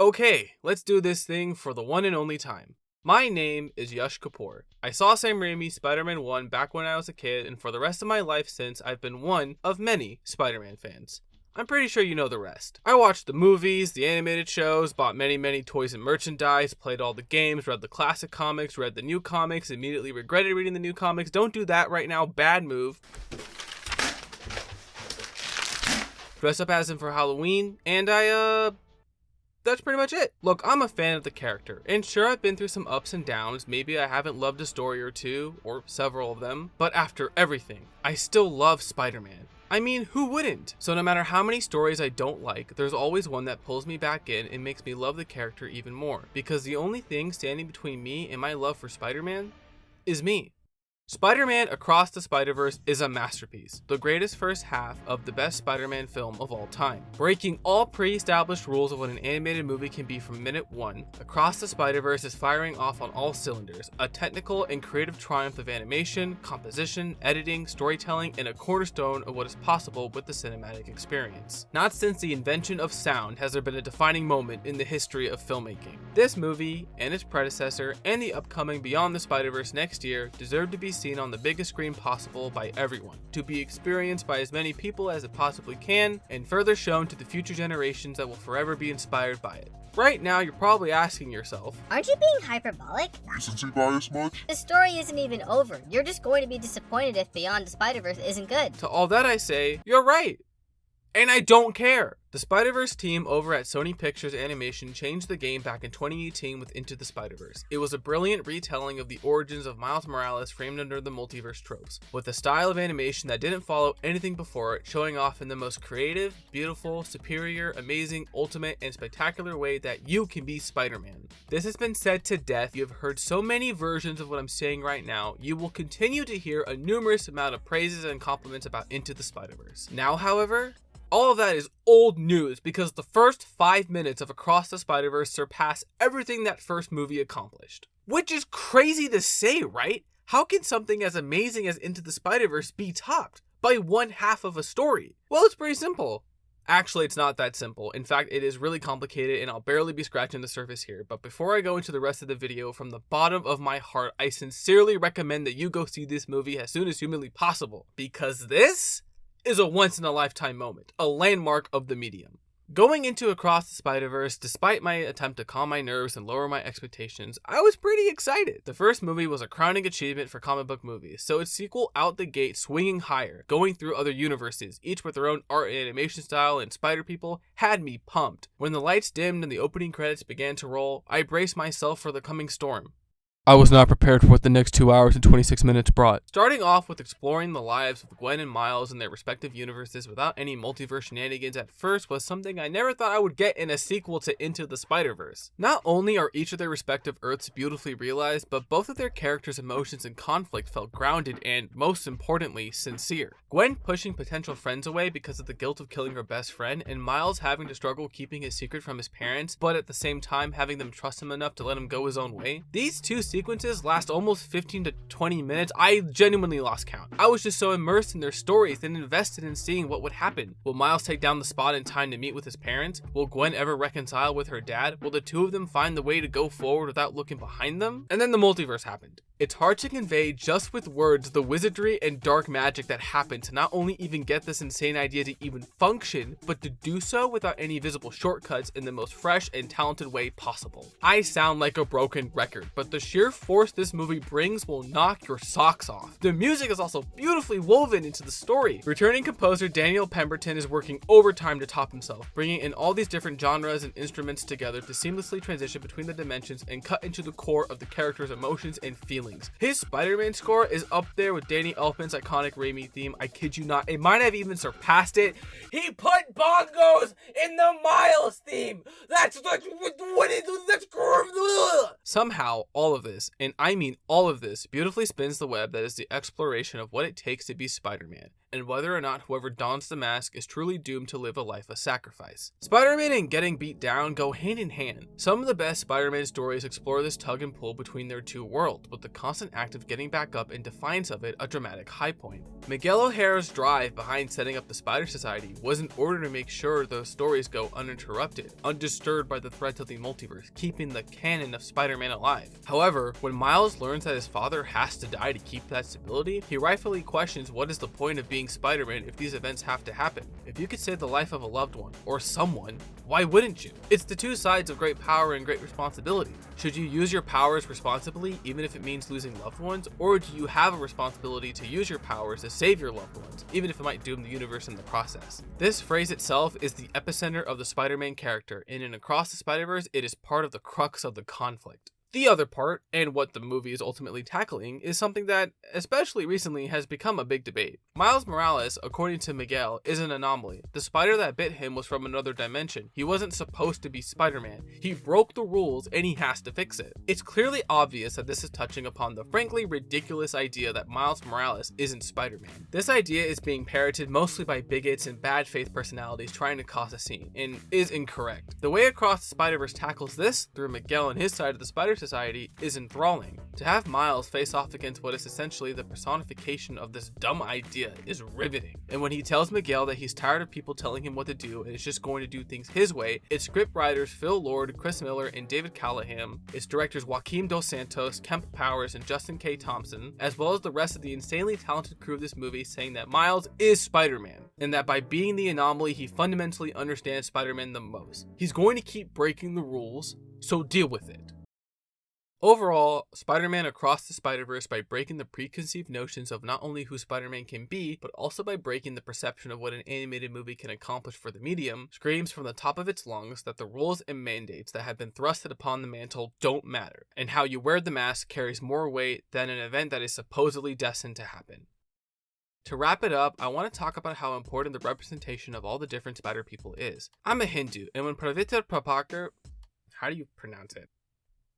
Okay, let's do this thing for the one and only time. My name is Yash Kapoor. I saw Sam Raimi's Spider-Man 1 back when I was a kid, and for the rest of my life since, I've been one of many Spider-Man fans. I'm pretty sure you know the rest. I watched the movies, the animated shows, bought many toys and merchandise, played all the games, read the classic comics, read the new comics, immediately regretted reading the new comics. Don't do that right now, bad move. Dressed up as him for Halloween, and that's pretty much it. Look, I'm a fan of the character, and sure, I've been through some ups and downs. Maybe I haven't loved a story or two, or several of them, but after everything, I still love Spider-Man. I mean, who wouldn't? So no matter how many stories I don't like, there's always one that pulls me back in and makes me love the character even more, because the only thing standing between me and my love for Spider-Man is me. Spider-Man Across the Spider-Verse is a masterpiece, the greatest first half of the best Spider-Man film of all time. Breaking all pre-established rules of what an animated movie can be from minute one, Across the Spider-Verse is firing off on all cylinders, a technical and creative triumph of animation, composition, editing, storytelling, and a cornerstone of what is possible with the cinematic experience. Not since the invention of sound has there been a defining moment in the history of filmmaking. This movie, and its predecessor, and the upcoming Beyond the Spider-Verse next year deserve to be seen on the biggest screen possible by everyone, to be experienced by as many people as it possibly can, and further shown to the future generations that will forever be inspired by it. Right now, you're probably asking yourself, aren't you being hyperbolic? Recency bias much? The story isn't even over. You're just going to be disappointed if Beyond the Spider-Verse isn't good. To all that I say, you're right. And I don't care. The Spider-Verse team over at Sony Pictures Animation changed the game back in 2018 with Into the Spider-Verse. It was a brilliant retelling of the origins of Miles Morales framed under the multiverse tropes, with a style of animation that didn't follow anything before it, showing off in the most creative, beautiful, superior, amazing, ultimate, and spectacular way that you can be Spider-Man. This has been said to death. You have heard so many versions of what I'm saying right now. You will continue to hear a numerous amount of praises and compliments about Into the Spider-Verse. Now, however, all of that is old news because the first 5 minutes of Across the Spider-Verse surpass everything that first movie accomplished. Which is crazy to say, right? How can something as amazing as Into the Spider-Verse be topped by one half of a story? Well, it's pretty simple. Actually, it's not that simple. In fact, it is really complicated and I'll barely be scratching the surface here. But before I go into the rest of the video, from the bottom of my heart, I sincerely recommend that you go see this movie as soon as humanly possible. Because this is a once-in-a-lifetime moment, a landmark of the medium. Going into Across the Spider-Verse, despite my attempt to calm my nerves and lower my expectations, I was pretty excited. The first movie was a crowning achievement for comic book movies, so its sequel out the gate swinging higher, going through other universes, each with their own art and animation style and spider people, had me pumped. When the lights dimmed and the opening credits began to roll, I braced myself for the coming storm. I was not prepared for what the next 2 hours and 26 minutes brought. Starting off with exploring the lives of Gwen and Miles in their respective universes without any multiverse shenanigans at first was something I never thought I would get in a sequel to Into the Spider-Verse. Not only are each of their respective Earths beautifully realized, but both of their characters' emotions and conflict felt grounded and, most importantly, sincere. Gwen pushing potential friends away because of the guilt of killing her best friend, and Miles having to struggle keeping his secret from his parents, but at the same time having them trust him enough to let him go his own way. These two sequences last almost 15 to 20 minutes. I genuinely lost count. I was just so immersed in their stories and invested in seeing what would happen. Will Miles take down the spot in time to meet with his parents? Will Gwen ever reconcile with her dad? Will the two of them find the way to go forward without looking behind them? And then the multiverse happened. It's hard to convey just with words the wizardry and dark magic that happened to not only even get this insane idea to even function, but to do so without any visible shortcuts in the most fresh and talented way possible. I sound like a broken record, but the sheer force this movie brings will knock your socks off. The music is also beautifully woven into the story. Returning composer Daniel Pemberton is working overtime to top himself, bringing in all these different genres and instruments together to seamlessly transition between the dimensions and cut into the core of the character's emotions and feelings. His Spider-Man score is up there with Danny Elfman's iconic Raimi theme. I kid you not, it might have even surpassed it. He put bongos in the Miles theme. That's somehow all of this, and I mean all of this, beautifully spins the web that is the exploration of what it takes to be Spider-Man. and whether or not whoever dons the mask is truly doomed to live a life of sacrifice. Spider-Man and getting beat down go hand in hand. Some of the best Spider-Man stories explore this tug and pull between their two worlds, with the constant act of getting back up in defiance of it a dramatic high point. Miguel O'Hara's drive behind setting up the Spider Society was in order to make sure those stories go uninterrupted, undisturbed by the threats of the multiverse, keeping the canon of Spider-Man alive. However, when Miles learns that his father has to die to keep that stability, he rightfully questions what is the point of being Spider-Man if these events have to happen. If you could save the life of a loved one, or someone, why wouldn't you? It's the two sides of great power and great responsibility. Should you use your powers responsibly, even if it means losing loved ones, or do you have a responsibility to use your powers to save your loved ones, even if it might doom the universe in the process? This phrase itself is the epicenter of the Spider-Man character, and in Across the Spider-Verse, it is part of the crux of the conflict. The other part, and what the movie is ultimately tackling, is something that, especially recently, has become a big debate. Miles Morales, according to Miguel, is an anomaly. The spider that bit him was from another dimension. He wasn't supposed to be Spider-Man. He broke the rules and he has to fix it. It's clearly obvious that this is touching upon the frankly ridiculous idea that Miles Morales isn't Spider-Man. This idea is being parroted mostly by bigots and bad faith personalities trying to cause a scene, and is incorrect. The way Across the Spider-Verse tackles this, through Miguel and his side of the Spider Society, is enthralling. To have Miles face off against what is essentially the personification of this dumb idea is riveting. And when he tells Miguel that he's tired of people telling him what to do and is just going to do things his way, its script writers Phil Lord, Chris Miller, and David Callahan, its directors Joaquim Dos Santos, Kemp Powers, and Justin K. Thompson, as well as the rest of the insanely talented crew of this movie, saying that Miles is Spider-Man, and that by being the anomaly, he fundamentally understands Spider-Man the most. He's going to keep breaking the rules, so deal with it. Overall, Spider-Man Across the Spider-Verse, by breaking the preconceived notions of not only who Spider-Man can be, but also by breaking the perception of what an animated movie can accomplish for the medium, screams from the top of its lungs that the rules and mandates that have been thrusted upon the mantle don't matter, and how you wear the mask carries more weight than an event that is supposedly destined to happen. To wrap it up, I want to talk about how important the representation of all the different Spider people is. I'm a Hindu, and when Pavitra Prabhakar... How do you pronounce it?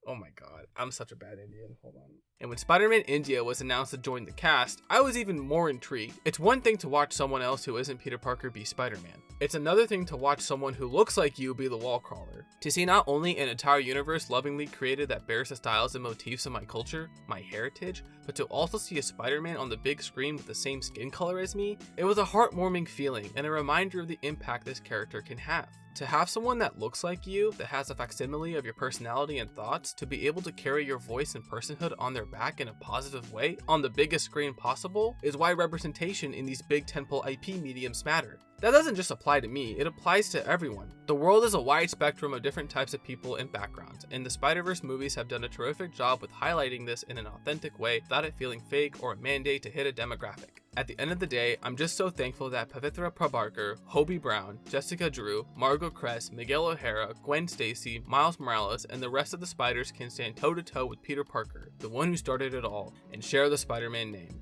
Oh my god, I'm such a bad Indian, hold on. And when Spider-Man India was announced to join the cast, I was even more intrigued. It's one thing to watch someone else who isn't Peter Parker be Spider-Man. It's another thing to watch someone who looks like you be the wall crawler. To see not only an entire universe lovingly created that bears the styles and motifs of my culture, my heritage, but to also see a Spider-Man on the big screen with the same skin color as me, it was a heartwarming feeling and a reminder of the impact this character can have. To have someone that looks like you, that has a facsimile of your personality and thoughts, to be able to carry your voice and personhood on their back in a positive way, on the biggest screen possible, is why representation in these big tentpole IP mediums matter. That doesn't just apply to me, it applies to everyone. The world is a wide spectrum of different types of people and backgrounds, and the Spider-Verse movies have done a terrific job with highlighting this in an authentic way without it feeling fake or a mandate to hit a demographic. At the end of the day, I'm just so thankful that Pavitra Prabhakar, Hobie Brown, Jessica Drew, Margot Kress, Miguel O'Hara, Gwen Stacy, Miles Morales, and the rest of the Spiders can stand toe-to-toe with Peter Parker, the one who started it all, and share the Spider-Man name.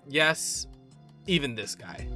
Yes, even this guy.